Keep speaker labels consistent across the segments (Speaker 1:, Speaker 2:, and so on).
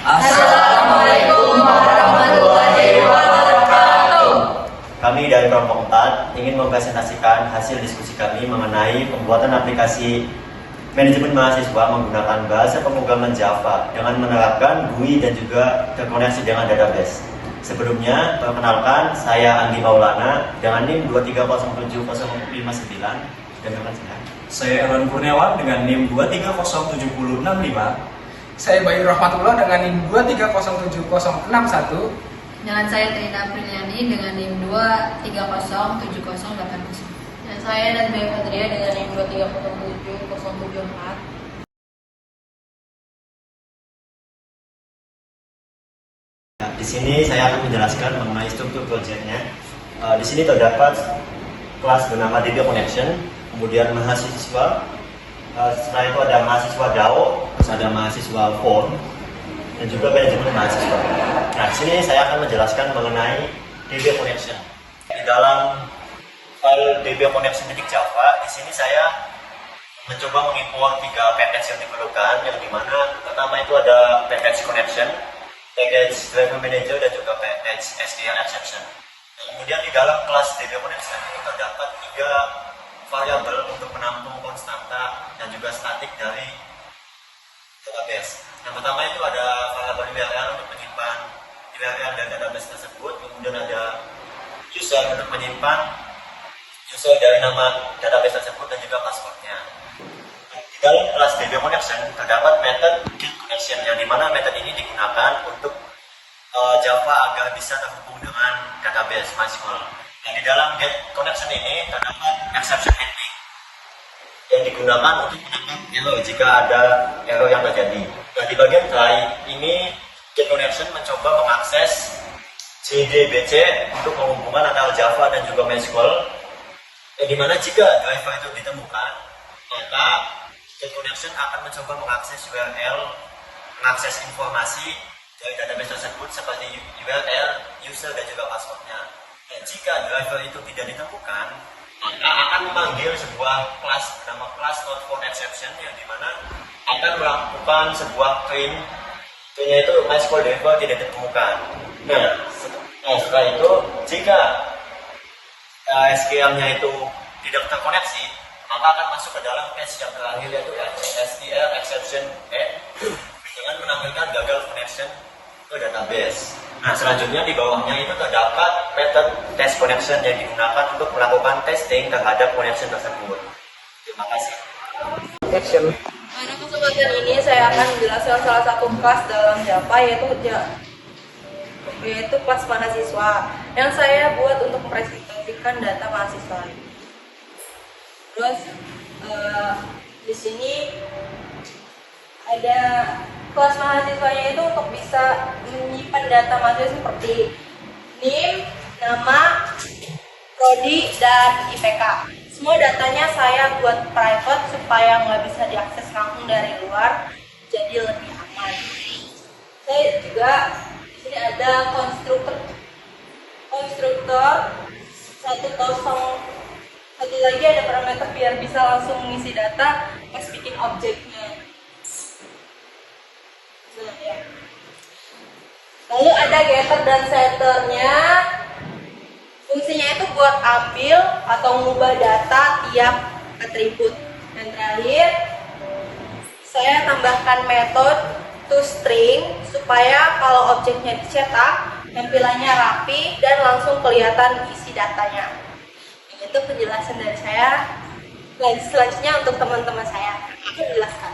Speaker 1: Assalamualaikum warahmatullahi wabarakatuh.
Speaker 2: Kami dari kelompok 4 ingin mempresentasikan hasil diskusi kami mengenai pembuatan aplikasi manajemen mahasiswa menggunakan bahasa pemrograman Java dengan menerapkan GUI dan juga terkoneksi dengan database. Sebelumnya, perkenalkan, saya Anggi Maulana dengan NIM 2307059 dan teman saya.
Speaker 3: Saya Erwan Kurniawan dengan NIM 2307065.
Speaker 4: Saya Bayu Rahmatullah dengan NIM 2307061.
Speaker 1: Dengan saya Trina Priliani dengan NIM 2307080.
Speaker 5: Dan saya Nazmia Fadria dengan NIM 2307074.
Speaker 2: Di sini saya akan menjelaskan mengenai struktur proyeknya. Di sini terdapat kelas bernama DB Connection, kemudian mahasiswa. Setelah itu ada mahasiswa DAO, terus ada mahasiswa phone, dan juga manajemen mahasiswa. Nah, di sini saya akan menjelaskan mengenai DB Connection. Di dalam file DB Connection.java, di sini saya mencoba mengimpor 3 package yang diperlukan, yang dimana pertama itu ada package connection, package driver manager, dan juga package SQL exception. Kemudian di dalam kelas DB Connection ini terdapat 3 variabel untuk menampung konstanta dan juga statik dari database. Yang pertama itu ada variabel URL untuk menyimpan URL dan database tersebut, kemudian ada user untuk menyimpan user dari nama database tersebut dan juga passwordnya. Di dalam kelas DB Connection terdapat method get connection, yang dimana method ini digunakan untuk Java agar bisa terhubung dengan database MySQL. Dan di dalam get connection ini terdapat exception handling yang digunakan untuk menangkap error jika ada error yang terjadi. Dan di bagian try ini get connection mencoba mengakses JDBC untuk menghubungkan antara Java dan juga MySQL. Yang dimana jika driver itu ditemukan, maka get connection akan mencoba mengakses URL, mengakses informasi dari database tersebut seperti URL, user, dan juga passwordnya. Dan jika driver itu tidak ditemukan, maka akan memanggil sebuah kelas bernama class not found exception, yang dimana akan melakukan sebuah clean. Cleannya itu MySQL driver tidak ditemukan. Nah, setelah itu jika SQL-nya itu tidak terkoneksi, maka akan masuk ke dalam case yang terakhir, yaitu SQL exception dengan menampilkan gagal connection ke database. Nah, selanjutnya di bawahnya itu terdapat method test connection yang digunakan untuk melakukan testing terhadap connection tersebut. Terima kasih.
Speaker 4: Action.
Speaker 5: Pada kesempatan ini saya akan menjelaskan salah satu kelas dalam Java, yaitu kelas mahasiswa yang saya buat untuk mempresentasikan data mahasiswa. Terus di sini ada kelas mahasiswanya itu untuk bisa menyimpan data mahasiswa seperti NIM, nama, prodi, dan IPK. Semua datanya saya buat private supaya nggak bisa diakses langsung dari luar, jadi lebih aman. Saya juga di sini ada konstruktor 101 lagi ada parameter biar bisa langsung mengisi data pas bikin objeknya. Lalu ada getter dan setternya. Fungsinya itu buat ambil atau mengubah data tiap atribut. Dan terakhir, saya tambahkan metode toString supaya kalau objeknya dicetak, tampilannya rapi dan langsung kelihatan isi datanya. Itu penjelasan dari saya. Selanjutnya untuk teman-teman saya akan menjelaskan.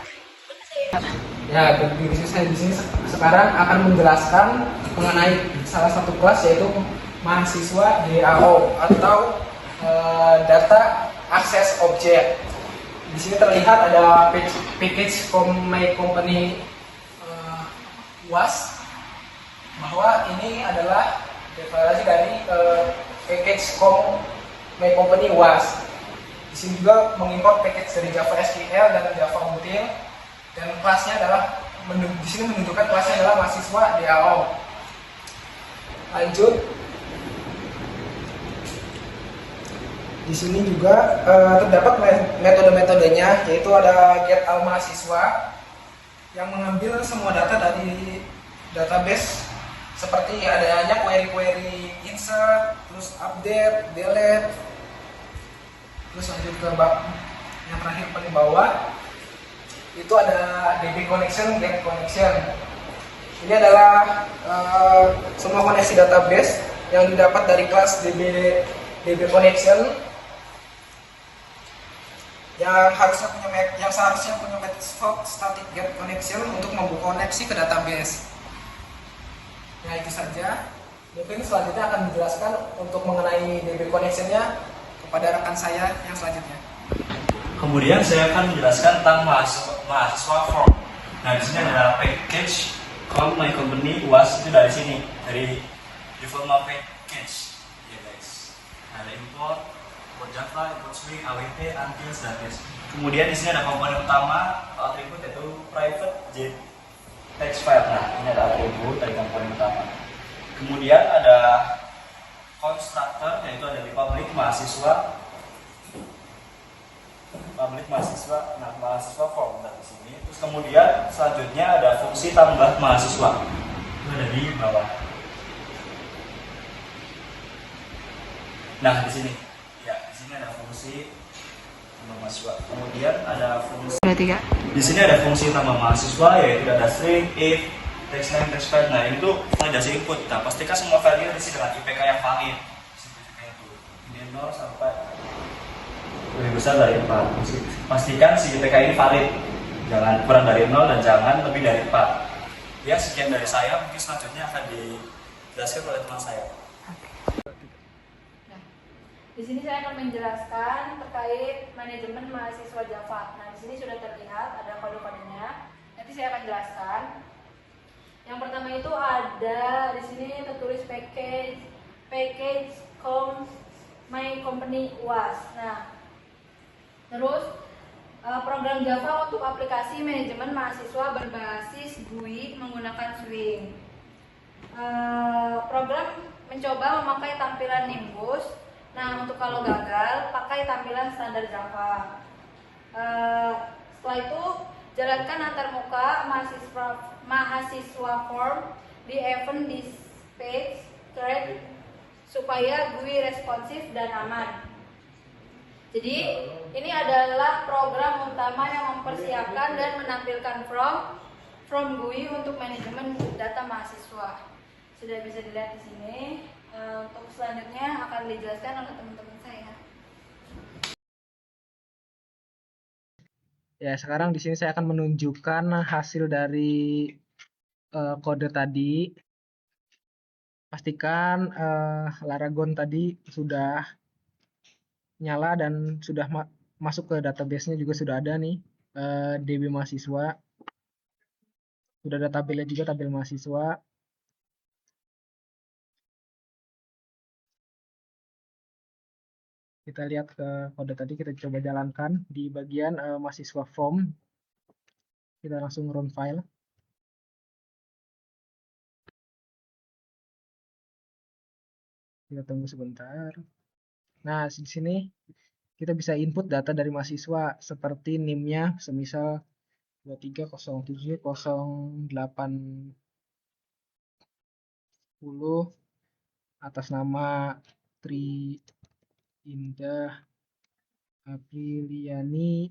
Speaker 4: Ya, saya di sini sekarang akan menjelaskan mengenai salah satu kelas, yaitu mahasiswa DAO atau Data Access Object. Di sini terlihat ada package my company was, bahwa ini adalah deklarasi dari package my company was. Di sini juga mengimport package dari Java SQL dan Java Util. Dan kelasnya adalah, di sini menunjukkan kelasnya adalah mahasiswa DAO. Lanjut. Di sini juga terdapat metode-metodenya, yaitu ada get all mahasiswa yang mengambil semua data dari database seperti adanya query-query insert, terus update, delete, terus lanjut ke bab yang terakhir paling bawah itu ada DB connection, get connection. Ini adalah semua koneksi database yang didapat dari kelas DB connection yang seharusnya punya method static get connection untuk membuka koneksi ke database. Nah, itu saja. Mungkin selanjutnya akan dijelaskan untuk mengenai DB connection-nya kepada rekan saya yang selanjutnya.
Speaker 3: Kemudian saya akan menjelaskan tentang mahasiswa form. Nah, di sini ada package com my company was, itu dari sini, dari development package ya guys. Ada import Java, import swing, awt, until, database. Kemudian di sini ada komponen utama atribut yaitu private jet text file. Nah, ini ada atribut dari komponen utama. Kemudian ada constructor, yaitu ada di public mahasiswa, nah mahasiswa form dari sini. Terus kemudian selanjutnya ada fungsi tambah mahasiswa, itu ada di bawah. Nah, di sini, ya di sini ada fungsi tambah mahasiswa. Kemudian ada fungsi. Di sini ada fungsi tambah mahasiswa, yaitu ada string, if, text name, text file. Nah, ini tuh validasi input. Nah, pastikan semua value diisi dengan IPK yang valid. Ini 0 sampai lebih besar dari 4. Pastikan si IPK ini valid. Jangan kurang dari 0 dan jangan lebih dari 4. Ya, sekian dari saya. Mungkin selanjutnya akan dijelaskan oleh teman saya.
Speaker 5: Nah, di sini saya akan menjelaskan terkait manajemen mahasiswa Java. Nah, di sini sudah terlihat ada kode-kodenya. Nanti saya akan jelaskan. Yang pertama itu ada di sini tertulis package com my company was. Nah, terus program Java untuk aplikasi manajemen mahasiswa berbasis GUI menggunakan Swing. Program mencoba memakai tampilan Nimbus. Nah, untuk kalau gagal pakai tampilan standar Java. Setelah itu jalankan antarmuka mahasiswa form di event dispatch thread supaya GUI responsif dan aman. Jadi ini adalah program utama yang mempersiapkan dan menampilkan from GUI untuk manajemen data mahasiswa. Sudah bisa dilihat di sini. Untuk selanjutnya akan dijelaskan oleh teman-teman saya.
Speaker 4: Ya, sekarang di sini saya akan menunjukkan hasil dari kode tadi. Pastikan Laragon tadi sudah nyala dan sudah masuk ke database-nya juga sudah ada nih, DB mahasiswa. Sudah ada tabelnya juga, tabel mahasiswa. Kita lihat ke kode tadi, kita coba jalankan di bagian mahasiswa form. Kita langsung run file. Kita tunggu sebentar. Nah, di sini kita bisa input data dari mahasiswa seperti NIM-nya semisal 23070810 atas nama Tri Indah Apriliani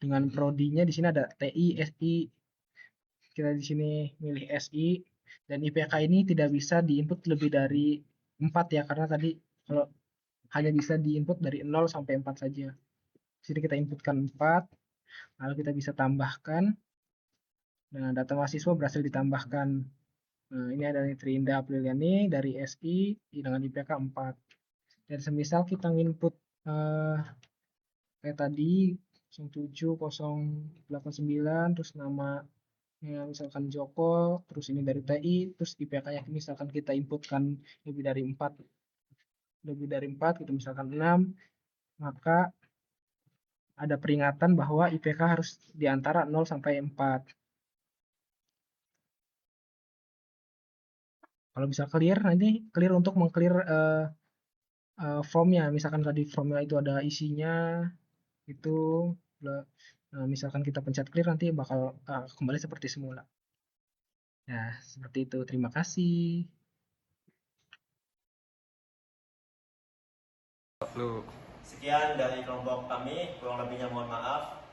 Speaker 4: dengan prodinya di sini ada TI, SI. Kita di sini milih SI dan IPK ini tidak bisa diinput lebih dari 4 ya, karena tadi kalau hanya bisa diinput dari 0 sampai 4 saja. Di sini kita inputkan 4, lalu kita bisa tambahkan. Nah, data mahasiswa berhasil ditambahkan. Nah, ini ada Trinda Apriliani dari SI dengan IPK 4. Dan semisal kita input kayak tadi 07089 terus nama ya, misalkan Joko, terus ini dari TI, terus IPK-nya misalkan kita inputkan lebih dari 4, gitu misalkan 6, maka ada peringatan bahwa IPK harus di antara 0 sampai 4. Kalau bisa clear, nanti clear untuk mengclear formnya. Misalkan tadi formnya itu ada isinya, itu nah, misalkan kita pencet clear nanti bakal kembali seperti semula. Ya, seperti itu. Terima kasih.
Speaker 2: Sekian dari kelompok kami, kurang lebihnya mohon maaf.